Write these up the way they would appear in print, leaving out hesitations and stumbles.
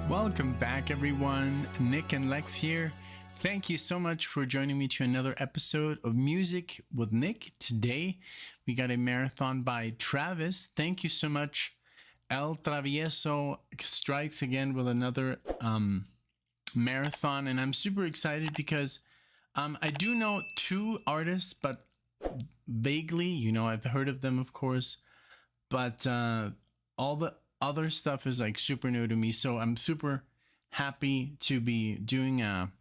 Welcome back, everyone. Nick and Lex here. Thank you so much for joining me to another episode of Music with Nick. Today, we got a marathon by Travis. Thank you so much. El Travieso strikes again with another marathon, and I'm super excited because I do know two artists, but vaguely, I've heard of them, of course, but all the other stuff is like super new to me. So I'm super happy to be doing a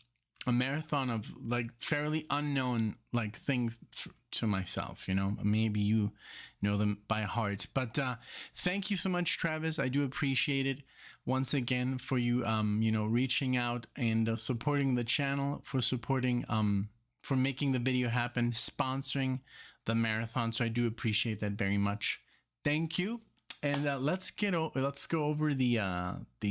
marathon of like fairly unknown like things to myself. Maybe you know them by heart, but thank you so much, Travis. I do appreciate it once again for you reaching out and supporting the channel, for supporting for making the video happen, sponsoring the marathon. So I do appreciate that very much. Thank you. And let's go over the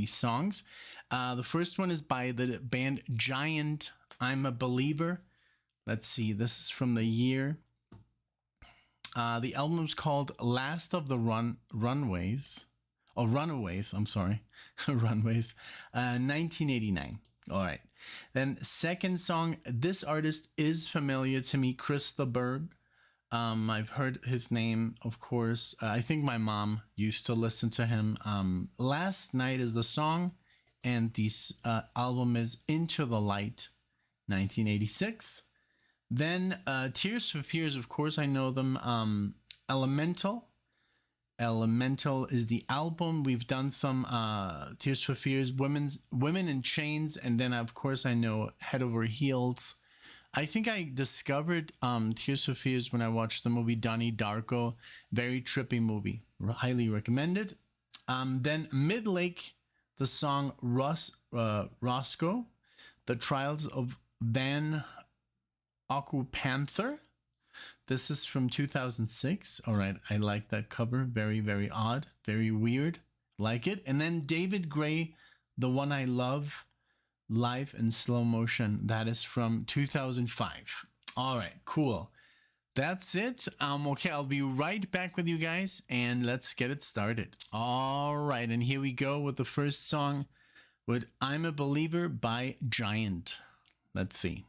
songs. The first one is by the band Giant. I'm a Believer. Let's see. This is from the year. The album is called Last of the Runaways. I'm sorry. Runways. 1989. All right. Then second song. This artist is familiar to me. Chris the Burgh. I've heard his name, of course. I think my mom used to listen to him. Last Night is the song, and this album is Into the Light, 1986. Then Tears for Fears, of course, I know them. Elemental is the album. We've done some Tears for Fears, Women in Chains, and then of course I know Head Over Heels. I think I discovered Tears for Fears when I watched the movie Donnie Darko. Very trippy movie. Highly recommended. Then Midlake, the song Roscoe, The Trials of Van Panther. This is from 2006. All right, I like that cover. Very, very odd. Very weird. Like it. And then David Gray, The One I Love, Live in Slow Motion. That is from 2005. All right, cool. That's it. Okay, I'll be right back with you guys, and let's get it started. All right, and here we go with the first song with I'm a Believer by Giant. Let's see.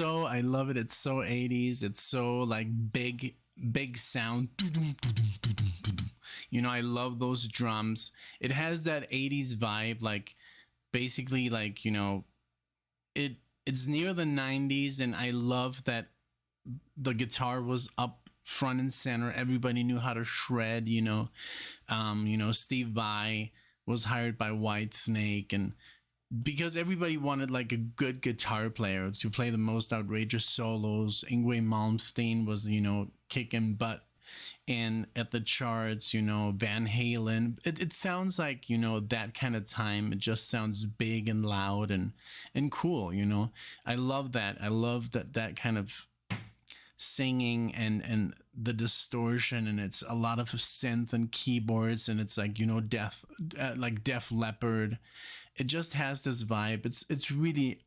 I love it. It's so 80s. It's so like big sound. You know, I love those drums. It has that 80s vibe, like basically like, you know, it's near the 90s, and I love that the guitar was up front and center. Everybody knew how to shred, you know, Steve Vai was hired by Whitesnake, and because everybody wanted like a good guitar player to play the most outrageous solos. Ingwe Malmsteen was, you know, kicking butt. And at the charts, you know, Van Halen, it sounds like, you know, that kind of time. It just sounds big and loud and cool, you know. I love that. I love that kind of singing and the distortion, and it's a lot of synth and keyboards, and it's like, you know, like Def Leppard. It just has this vibe. It's really,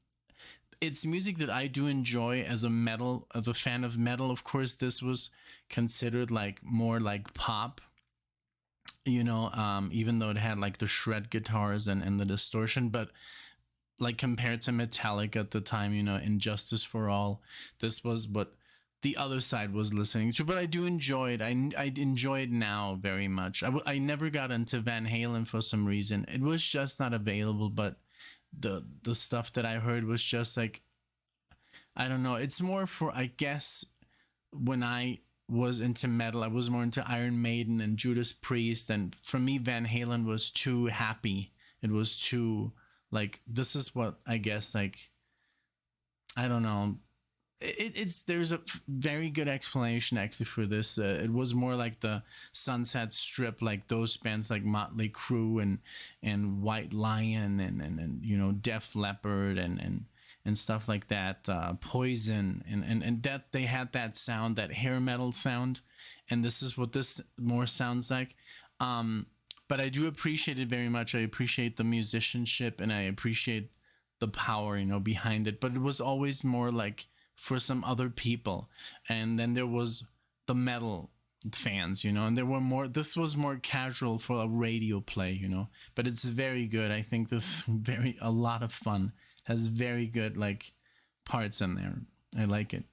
it's music that I do enjoy as a fan of metal. Of course, this was considered like more like pop, you know, even though it had like the shred guitars and the distortion, but like compared to Metallica at the time, you know, Injustice for All, this was what the other side was listening to. But I do enjoy it. I enjoy it now very much. I never got into Van Halen for some reason. It was just not available, but the stuff that I heard was just like, I don't know. It's more for, I guess, when I was into metal, I was more into Iron Maiden and Judas Priest, and for me Van Halen was too happy. It was too like, this is what I guess, like, I don't know, it's there's a very good explanation actually for this. It was more like the Sunset Strip, like those bands like Motley Crue and White Lion and you know, Def Leppard and stuff like that, Poison, and that they had that sound, that hair metal sound, and this is what this more sounds like. But I do appreciate it very much. I appreciate the musicianship, and I appreciate the power, you know, behind it. But it was always more like for some other people, and then there was the metal fans, you know, and there were more, this was more casual for a radio play, you know. But it's very good. I think this is a lot of fun. Has very good like parts in there. I like it.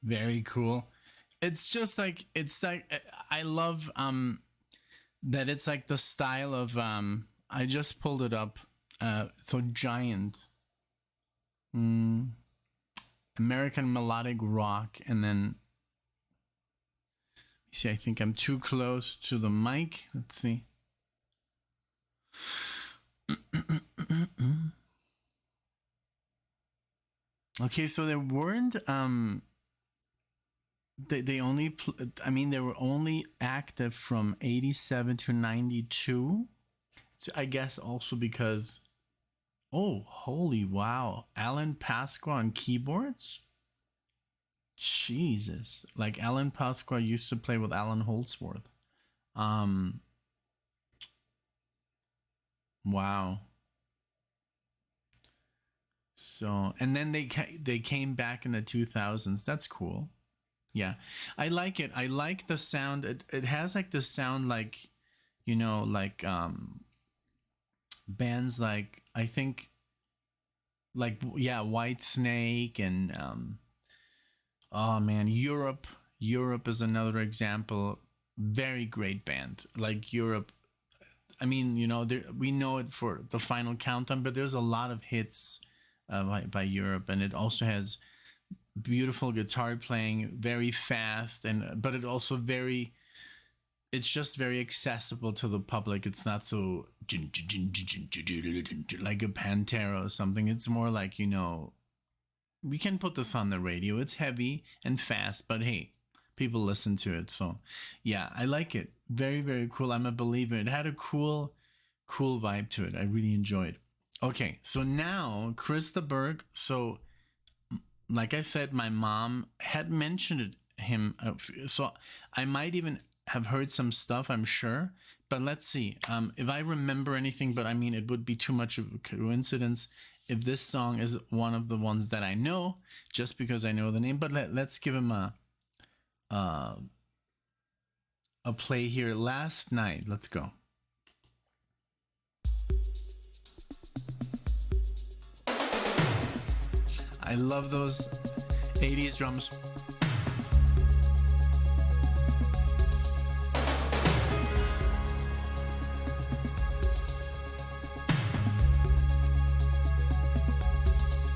Very cool. It's just like, it's like, I love that it's like the style of I just pulled it up. So Giant, American melodic rock, and then see, I think I'm too close to the mic. Let's see. Okay, so there weren't they only I mean, they were only active from 87 to 92. So I guess also because, oh, holy wow, Alan Pasqua on keyboards. Jesus, like Alan Pasqua used to play with Alan Holdsworth. Wow. So, and then they came back in the 2000s. That's cool. Yeah, I like it. I like the sound. It has like the sound like, like bands like, I think, like, yeah, White Snake and oh man, Europe is another example. Very great band. Like Europe, I mean, we know it for the Final Countdown, but there's a lot of hits by Europe, and it also has beautiful guitar playing, very fast, but it also it's just very accessible to the public. It's not so like a Pantera or something. It's more like, we can put this on the radio. It's heavy and fast, but hey, people listen to it. So yeah, I like it. Very, very cool. I'm a believer. It had a cool vibe to it. I really enjoyed. Okay, so now Chris the Burgh. So like I said, my mom had mentioned him. So I might even have heard some stuff, I'm sure. But let's see if I remember anything. But I mean, it would be too much of a coincidence if this song is one of the ones that I know, just because I know the name. But let's give him a play here. Last Night. Let's go. I love those 80s drums.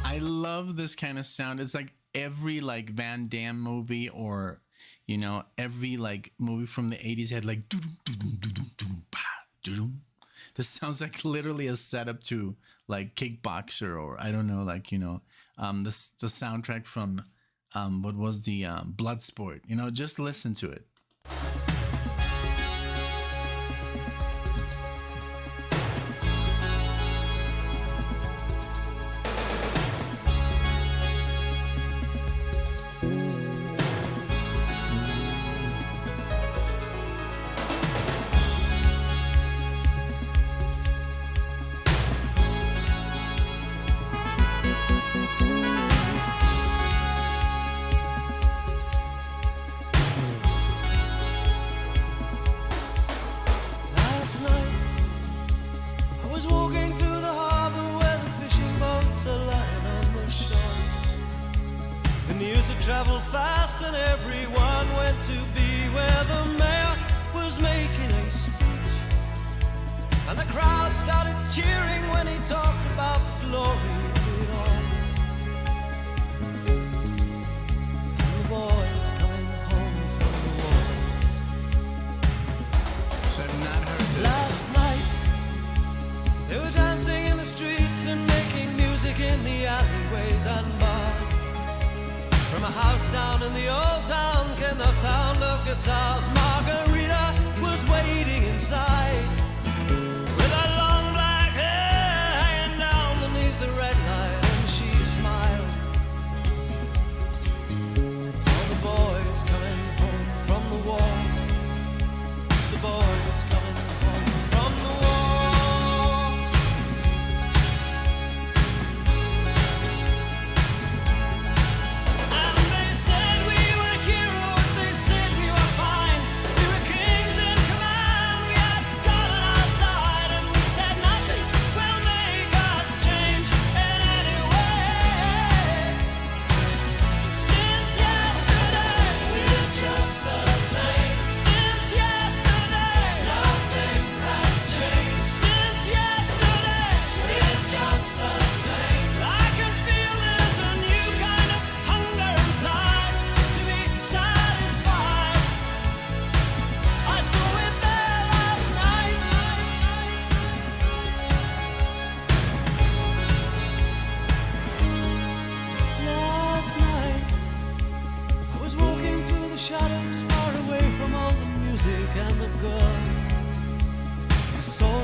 I love this kind of sound. It's like every like Van Damme movie, or every like movie from the 80s had like this sounds like literally a setup to like Kickboxer, or I don't know, like the soundtrack from what was the Bloodsport. Just listen to it. Traveled fast and everyone went to be where the mayor was making a speech, and the crowd started cheering when he talked about the glory of it all. And the boys coming home from the war. So I've not heard this. Last night they were dancing in the streets and making music in the alleyways and bars. From a house down in the old town came the sound of guitars. Margarita was waiting inside, with her long black hair hanging down beneath the red light, and she smiled. For the boys coming home from the war, the boys coming home from the war.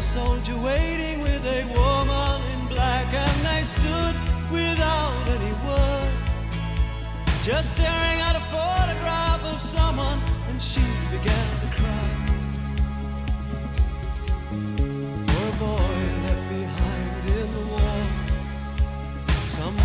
Soldier waiting with a woman in black, and they stood without any word, just staring at a photograph of someone, and she began to cry. For a boy left behind in the war, some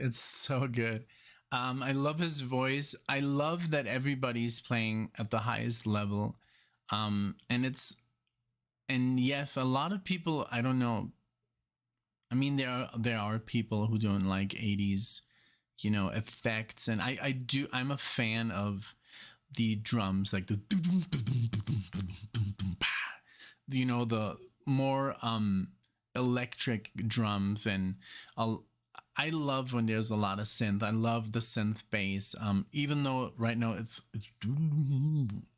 It's so good. I love his voice. I love that everybody's playing at the highest level. And yes, a lot of people, I don't know. I mean, there are people who don't like 80s, effects, and I do. I'm a fan of the drums, like the the more electric drums, and I'll, I love when there's a lot of synth. I love the synth bass. Even though right now it's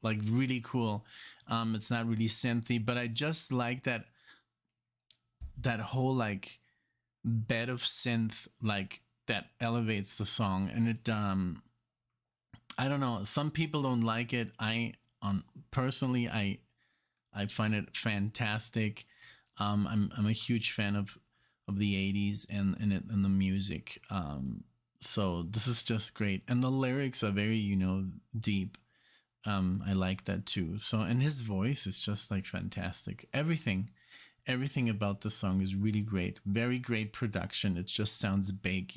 like really cool. It's not really synthy, but I just like that whole like bed of synth, like that elevates the song. And it I don't know, some people don't like it. Personally, I find it fantastic. I'm a huge fan of the 80s and the music. So this is just great, and the lyrics are very deep. I like that too. So, and his voice is just like fantastic. Everything about the song is really great. Very great production. It just sounds big,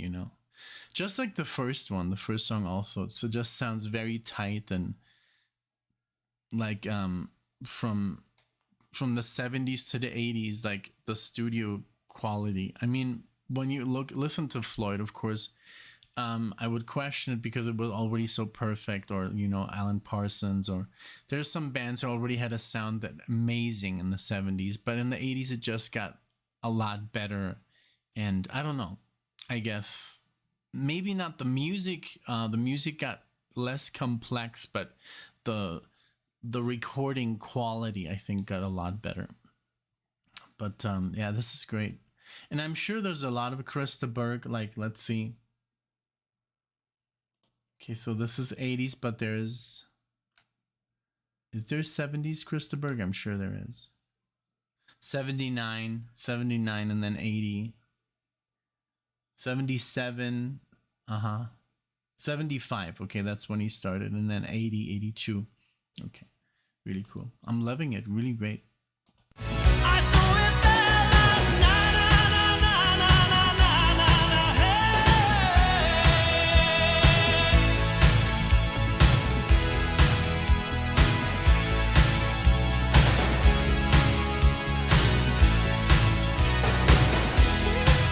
just like the first one, the first song also. So just sounds very tight, and like from the 70s to the 80s, like the studio quality. I mean, when you listen to Floyd, of course, I would question it because it was already so perfect, or Alan Parsons, or there's some bands who already had a sound that amazing in the 70s, but in the 80s it just got a lot better. And I don't know, I guess maybe not the music. The music got less complex, but the recording quality, I think, got a lot better. But yeah, this is great. And I'm sure there's a lot of Krista Burgh. Like, let's see. Okay, so this is 80s, but is there 70s Krista Burgh? I'm sure there is. 79, and then 80. 77, 75. Okay, that's when he started. And then 80, 82. Okay, really cool. I'm loving it. Really great. I saw it there last night,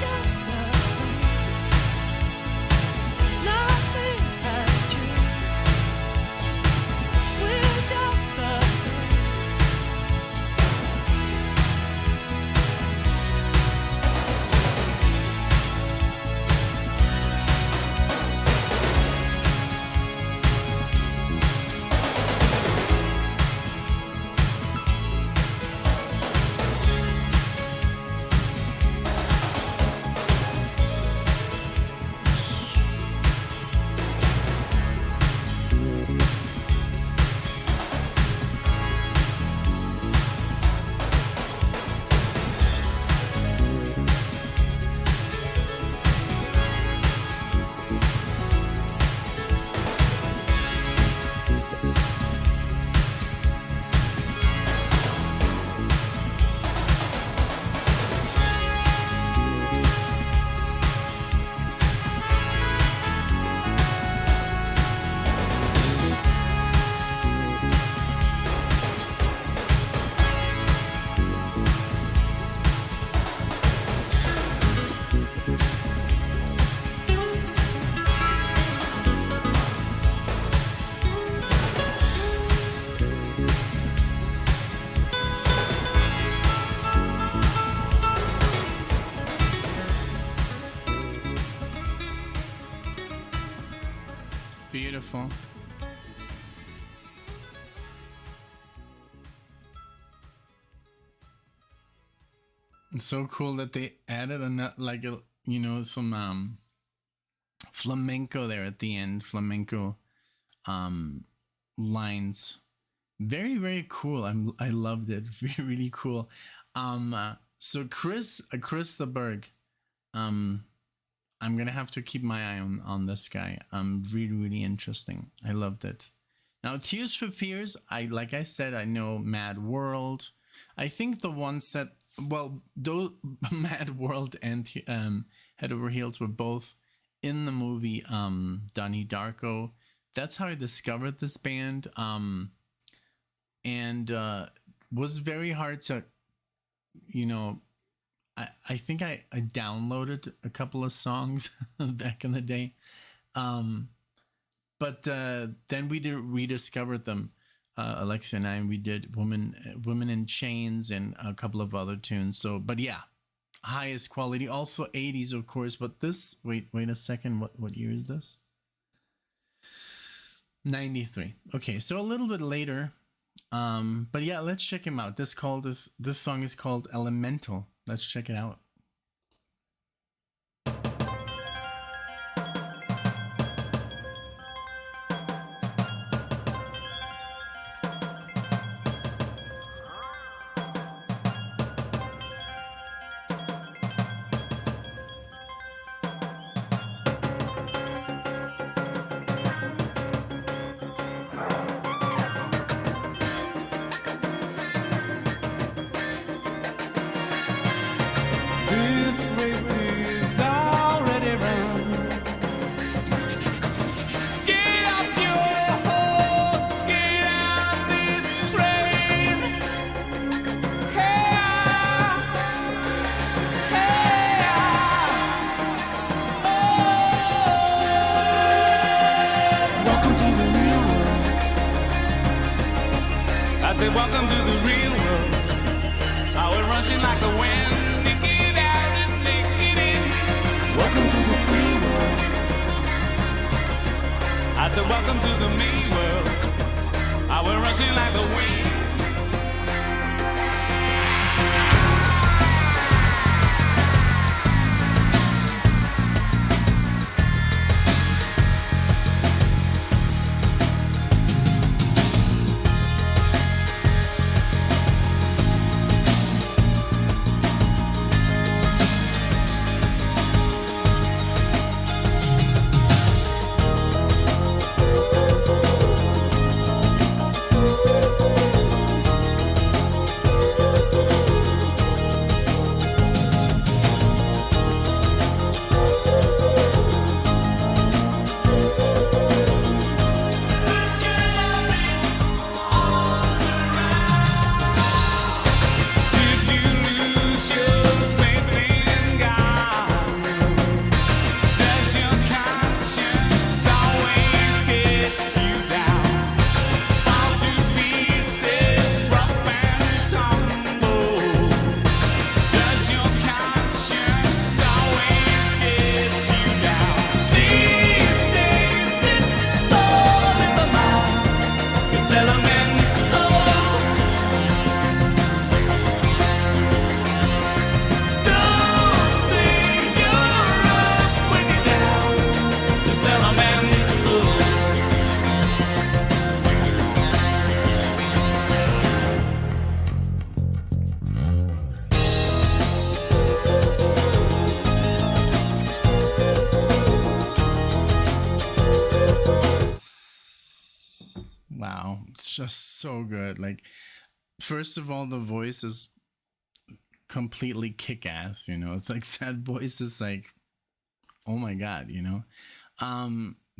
just the same. Nothing has changed. We're just the same. Beautiful. It's so cool that they added some flamenco there at the end. Flamenco lines. Very, very cool. I loved it. Really cool. So Chris the Burgh. I'm gonna have to keep my eye on this guy. Really, really interesting. I loved it. Now, Tears for Fears, like I said, I know Mad World. I think the ones that, well, those Mad World and Head Over Heels were both in the movie Donnie Darko. That's how I discovered this band. And was very hard to, you know, I think I downloaded a couple of songs back in the day. But then we rediscovered them. Alexia and I, we did Women in Chains and a couple of other tunes. So, but yeah, highest quality. Also 80s, of course. But this, wait a second. What year is this? 93. Okay, so a little bit later. But yeah, let's check him out. This song is called Elemental. Let's check it out. Welcome to the real world. I was rushing like the wind. Nick it out and nick it in. Welcome to the free world. I said, welcome to the me world. I was rushing like the wind. Wow, it's just so good. Like, first of all, the voice is completely kick-ass, you know. It's like that voice is like, oh my god, you know.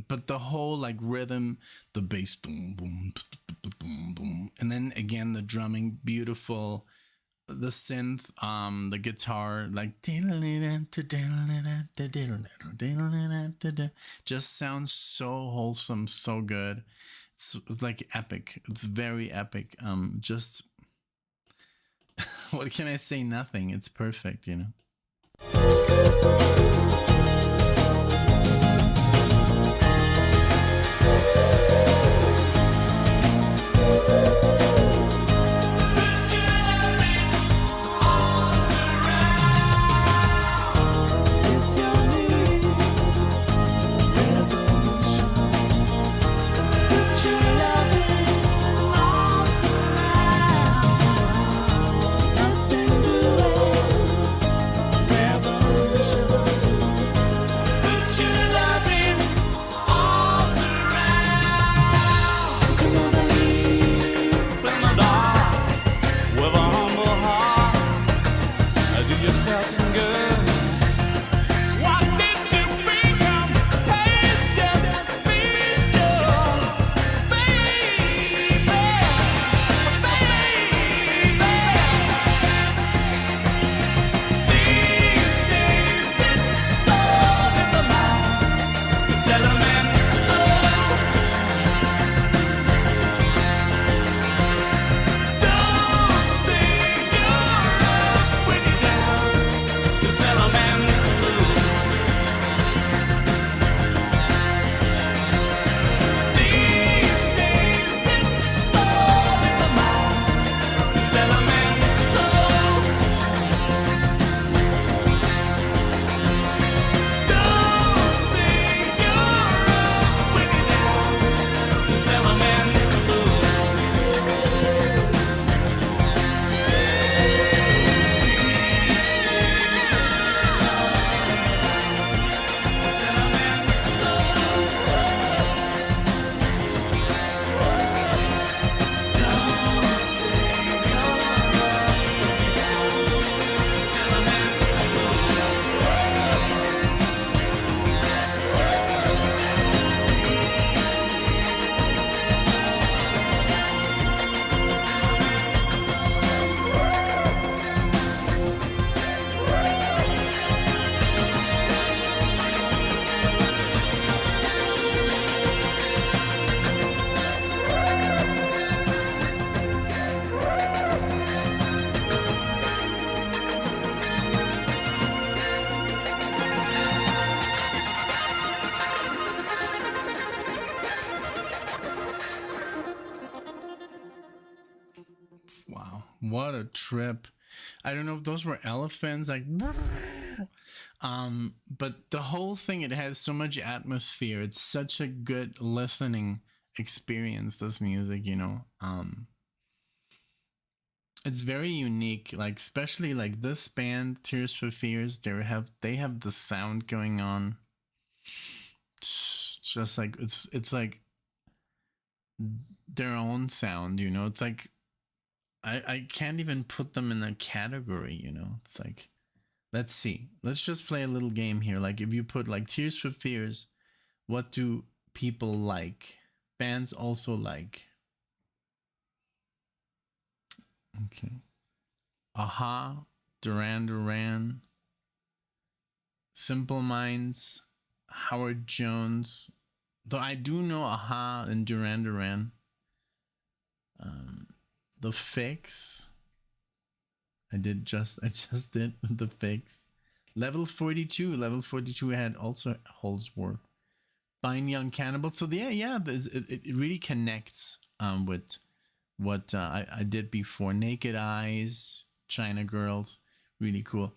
But the whole like rhythm, the bass, boom, boom, boom, boom, and then again the drumming, beautiful. The synth, the guitar, like just sounds so wholesome, so good. It's like epic. It's very epic. Just what can I say? Nothing. It's perfect, you know. Wow, what a trip. I don't know if those were elephants, like, but the whole thing, it has so much atmosphere. It's such a good listening experience, this music, you know. It's very unique, like especially like this band, Tears for Fears, they have the sound going on. It's just like it's like their own sound, you know. It's like I can't even put them in a category, you know. It's like, let's see. Let's just play a little game here. Like if you put like Tears for Fears, what do people like? Bands also like. Okay. Aha, Duran Duran, Simple Minds, Howard Jones. Though I do know Aha and Duran Duran. The Fix. I just did The Fix. Level 42. Level 42 had also Holdsworth. Fine Young Cannibal. So yeah, it really connects with what I did before. Naked Eyes, China Girls, really cool.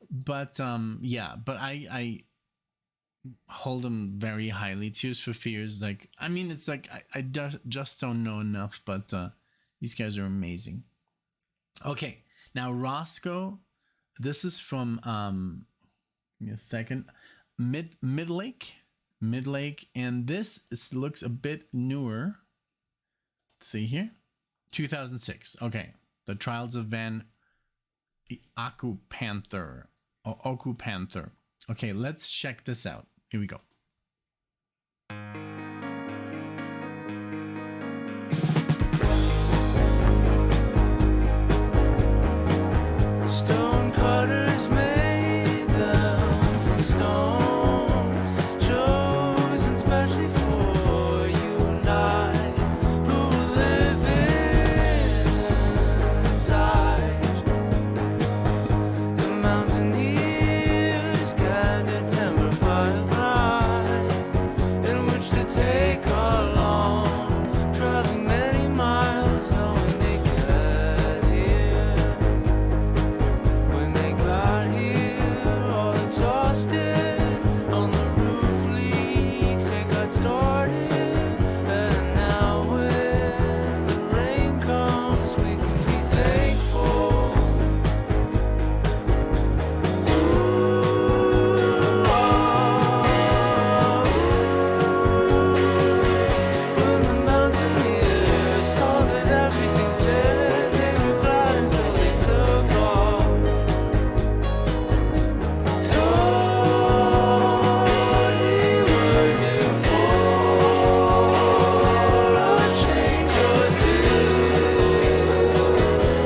But but I hold them very highly. Tears for Fears, like, I mean, it's like I just don't know enough, but these guys are amazing. Okay, now Roscoe, this is from give me a second, Midlake, and this looks a bit newer. Let's see here. 2006. Okay. The Trials of Van Panther. Okay, let's check this out. Here we go. Stone cutters made them from stones, chosen specially for you and I, who live inside. The mountaineers gathered timber piled high, in which to take along, traveling many miles, knowing they get here. When they got here, all exhausted, on the roof leaks, it got started. And now when the rain comes, we can be thankful. When the mountaineers saw that everything fit, they were glad, and so they took off. Thought we were due for a change or two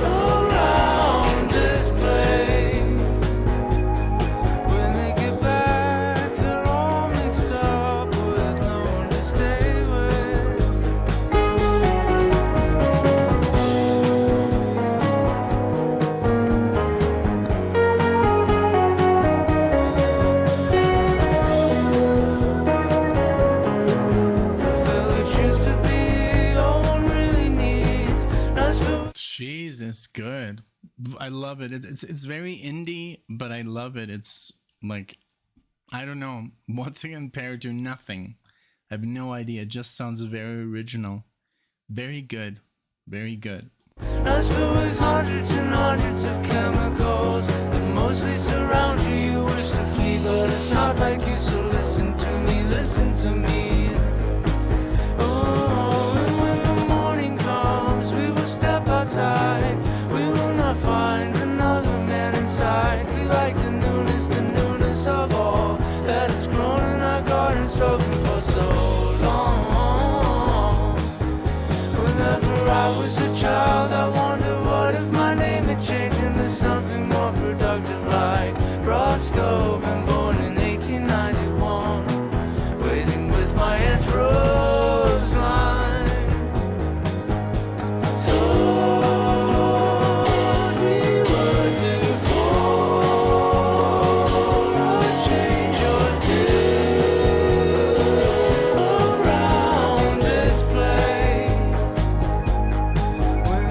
around this place. When they get back, they're all mixed up with no one to stay with. The village used to be all one really needs. Nashville. Jesus, good. I love it. It's very indie, but I love it. It's like, I don't know, what's it compared to? Nothing. I have no idea. It just sounds very original. Very good. Very good. Nashville with hundreds and hundreds of chemicals that mostly surround you. You wish to flee, but it's not like you. So listen to me, listen to me. Oh, and when the morning comes, we will step outside. We will not find another man inside. We like the newness of all that has grown in our garden, spoken for so long. Whenever I was a child, I wonder what if my name had changed into something more productive, like Roscoe, been born in 1891, waiting with my Aunt Roseline. Thought we were due for a change or two around this place. When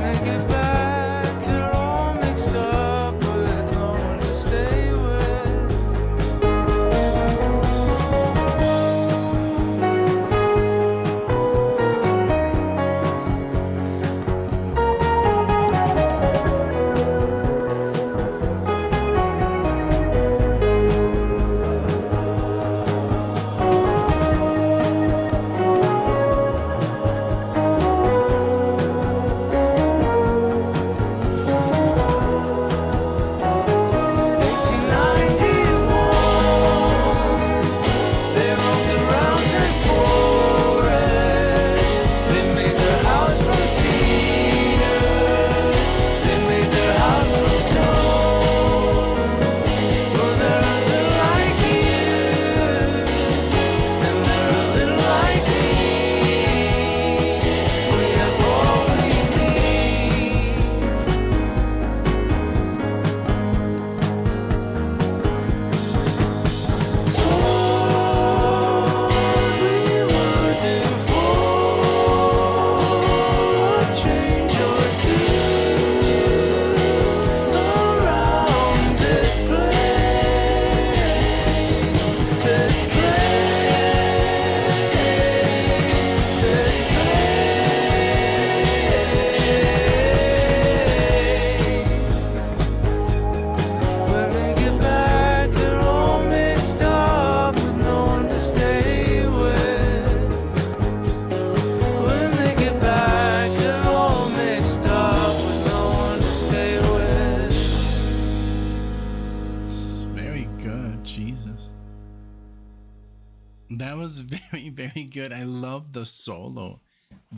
That was very, very good. I love the solo.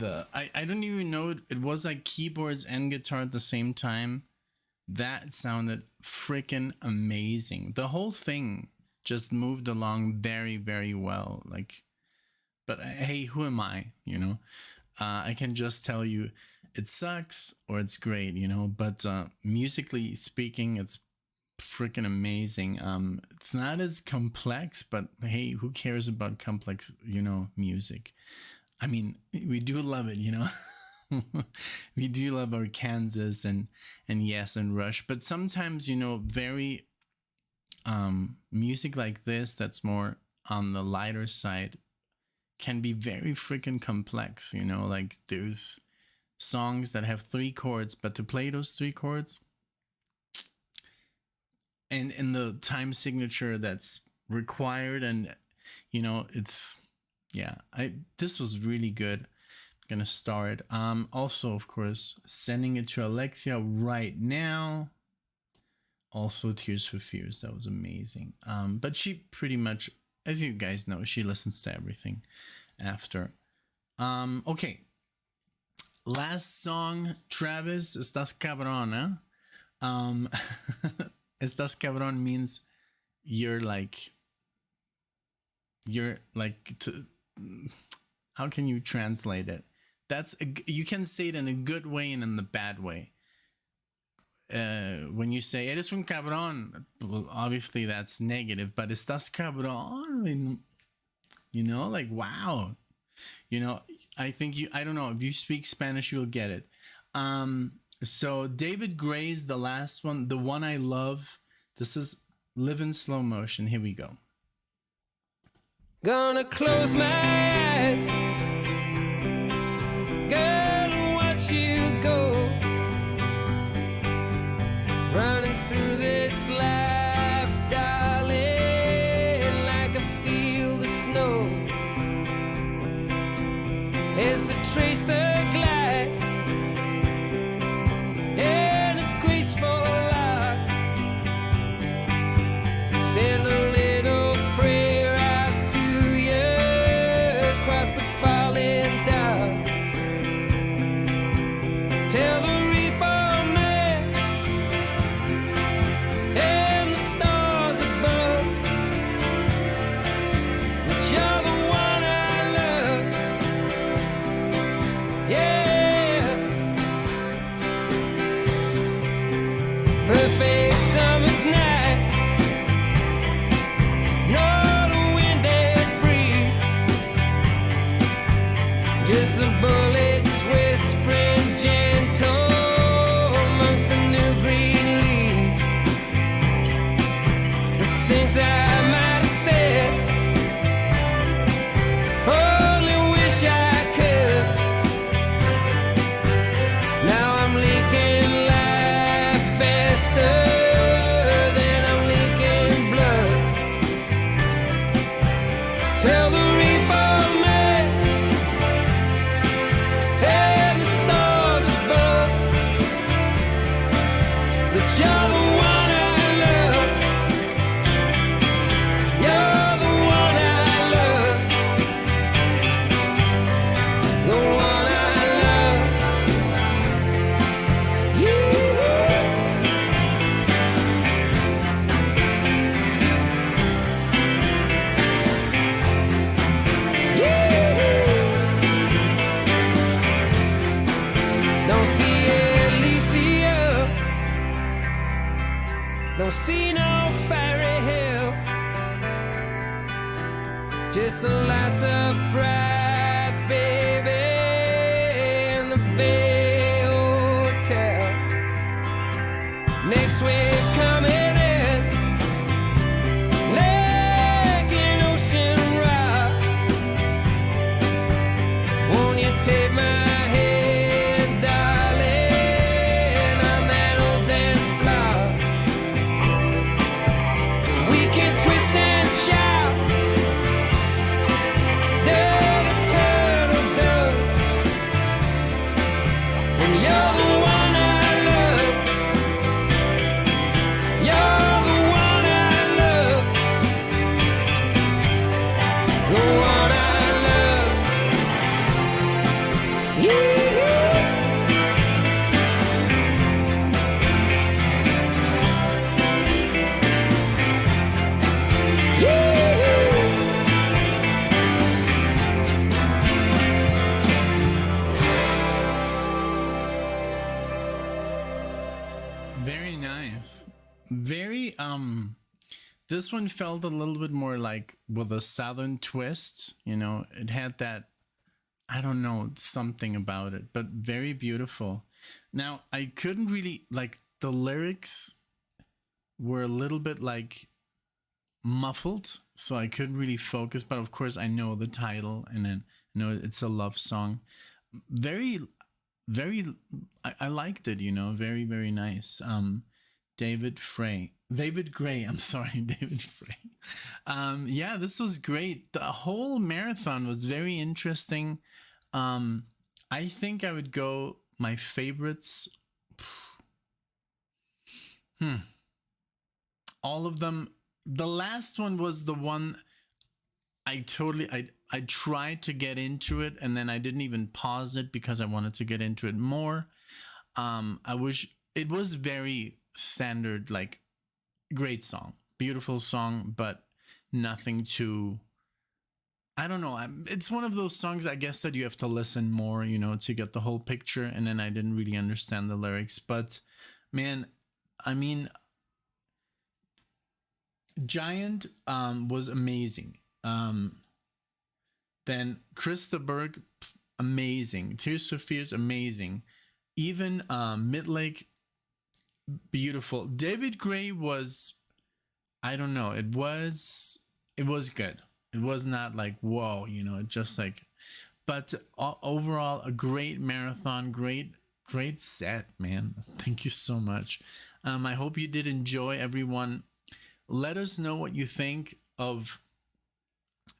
I don't even know, it was like keyboards and guitar at the same time. That sounded freaking amazing. The whole thing just moved along very, very well. Like, but hey, who am I? You know, I can just tell you it sucks or it's great, you know, but musically speaking, it's freaking amazing. It's not as complex, but hey, who cares about complex, you know, music? I mean, we do love it, you know. We do love our Kansas and yes and Rush, but sometimes, you know, very music like this that's more on the lighter side can be very freaking complex, you know. Like there's songs that have 3 chords, but to play those 3 chords and in the time signature that's required, and you know, it's, yeah, this was really good. Gonna start. Also, of course, sending it to Alexia right now. Also, Tears for Fears. That was amazing. But she pretty much, as you guys know, she listens to everything after. Okay. Last song, Travis. Estás cabrón, eh? Estás cabrón means you're like, how can you translate it? You can say it in a good way and in the bad way. When you say eres un cabrón, well, obviously that's negative, but estás cabrón, I mean, you know, like, wow, you know, I think I don't know, if you speak Spanish, you'll get it. So David Gray's the last one, the one I love. This is Live in Slow Motion. Here we go. Gonna close my eyes, girl, and watch you go, running through this life, darling, like I feel the snow as the tracer glides, and its graceful arc, send a little prayer out to you across the falling dark. Tell the reaper man and the stars above that you're the one I love. Yeah, perfect summer's night. No, the wind that breathes, just the bullets whispering gentle amongst the new green leaves. The things I might have said, only wish I could. Now I'm leaking life faster than I'm leaking blood. Tell the reaper man and the stars above that you're the one I love. You're the one I love. The one I love. You. Don't see Elysia, don't see no fairy hill, just the lights of bright, baby, in the Bay Hotel. Next week coming in like an ocean rock. Won't you take my hand, darling, on that old dance floor? We can twist and shout, do the turtle dove, and you're the one I love. You're the one I love. The one Very nice. Very this one felt a little bit more like with a southern twist, you know. It had that, I don't know, something about it, but very beautiful. Now, I couldn't really like, the lyrics were a little bit like muffled, so I couldn't really focus, but of course I know the title, and then I know it's a love song. Very, very, I liked it, you know. Very, very nice. David Gray, I'm sorry. David Frey. Yeah, this was great. The whole marathon was very interesting. I think I would go my favorites. All of them. The last one was the one I tried to get into it, and then I didn't even pause it because I wanted to get into it more. I wish it was very standard, like, great song, beautiful song, but nothing too, I don't know. It's one of those songs, I guess, that you have to listen more, you know, to get the whole picture. And then I didn't really understand the lyrics, but man, I mean, Giant was amazing. Then Chris the Burgh, amazing. Tears for Fears, amazing. Even Midlake, beautiful. David Gray was, I don't know, it was good. It was not like, whoa, you know, just like, but overall a great marathon, great set, man. Thank you so much. I hope you did enjoy, everyone. Let us know what you think of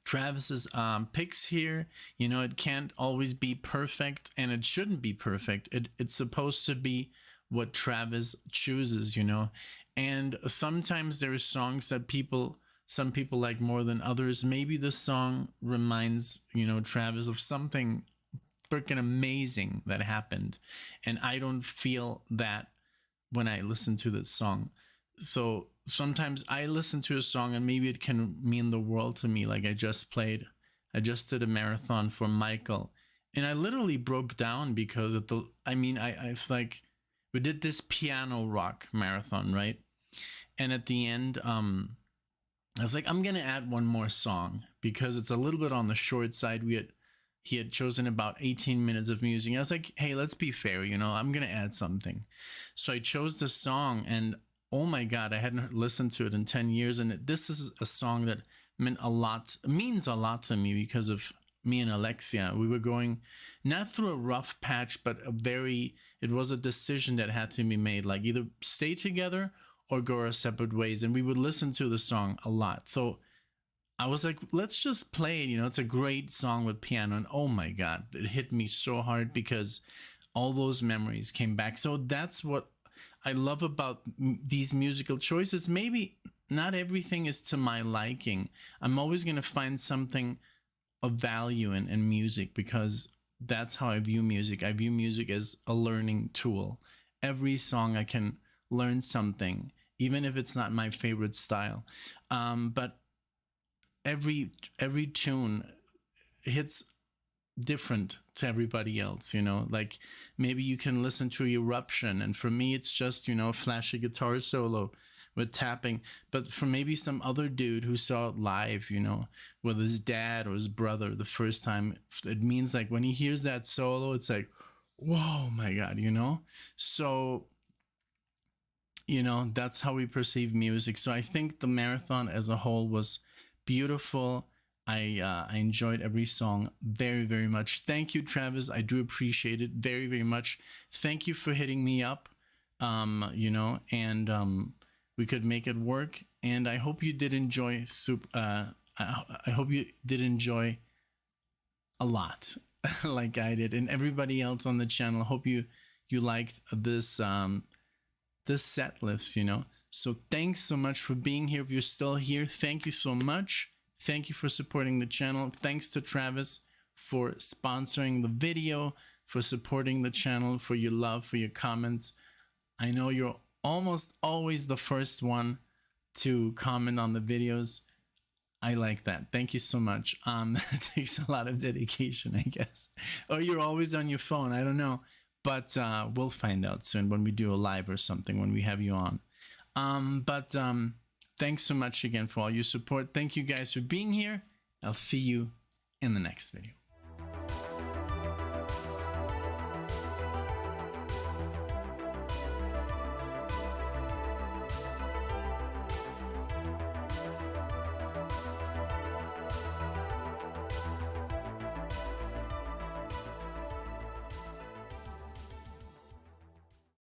Travis's picks here. You know, it can't always be perfect, and it shouldn't be perfect. It's supposed to be what Travis chooses, you know. And sometimes there are songs that some people like more than others. Maybe the song reminds, you know, Travis of something freaking amazing that happened, and I don't feel that when I listen to this song. So sometimes I listen to a song and maybe it can mean the world to me. Like I just did a marathon for Michael, and I literally broke down because of it's like, we did this piano rock marathon, right? And at the end, I was like, I'm gonna add one more song because it's a little bit on the short side. He had chosen about 18 minutes of music. I was like, hey, let's be fair, you know, I'm gonna add something. So I chose the song, and oh my God, I hadn't listened to it in 10 years. And this is a song that means a lot to me because of me and Alexia. We were going not through a rough patch, but it was a decision that had to be made, like either stay together or go our separate ways. And we would listen to the song a lot. So I was like, let's just play it. You know, it's a great song with piano. And oh my God, it hit me so hard because all those memories came back. So that's what I love about these musical choices. Maybe not everything is to my liking. I'm always going to find something of value in music because that's how I view music. I view music as a learning tool. Every song I can learn something, even if it's not my favorite style. But every tune hits different to everybody else, you know. Like maybe you can listen to Eruption, and for me it's just, you know, a flashy guitar solo with tapping, but for maybe some other dude who saw it live, you know, with his dad or his brother the first time, it means like when he hears that solo, it's like, whoa, my God, you know. So, you know, that's how we perceive music. So I think the marathon as a whole was beautiful. I enjoyed every song very, very much. Thank you, Travis. I do appreciate it very, very much. Thank you for hitting me up, you know, and we could make it work. And I hope you did enjoy I hope you did enjoy a lot like I did, and everybody else on the channel. I hope you liked this this set list, you know. So thanks so much for being here. If you're still here, thank you so much. Thank you for supporting the channel. Thanks to Travis for sponsoring the video. for supporting the channel, for your love, for your comments. I know you're almost always the first one to comment on the videos. I like that. Thank you so much. It takes a lot of dedication, I guess. Or you're always on your phone. I don't know. But we'll find out soon when we do a live or something, when we have you on. Thanks so much again for all your support. Thank you guys for being here. I'll see you in the next video.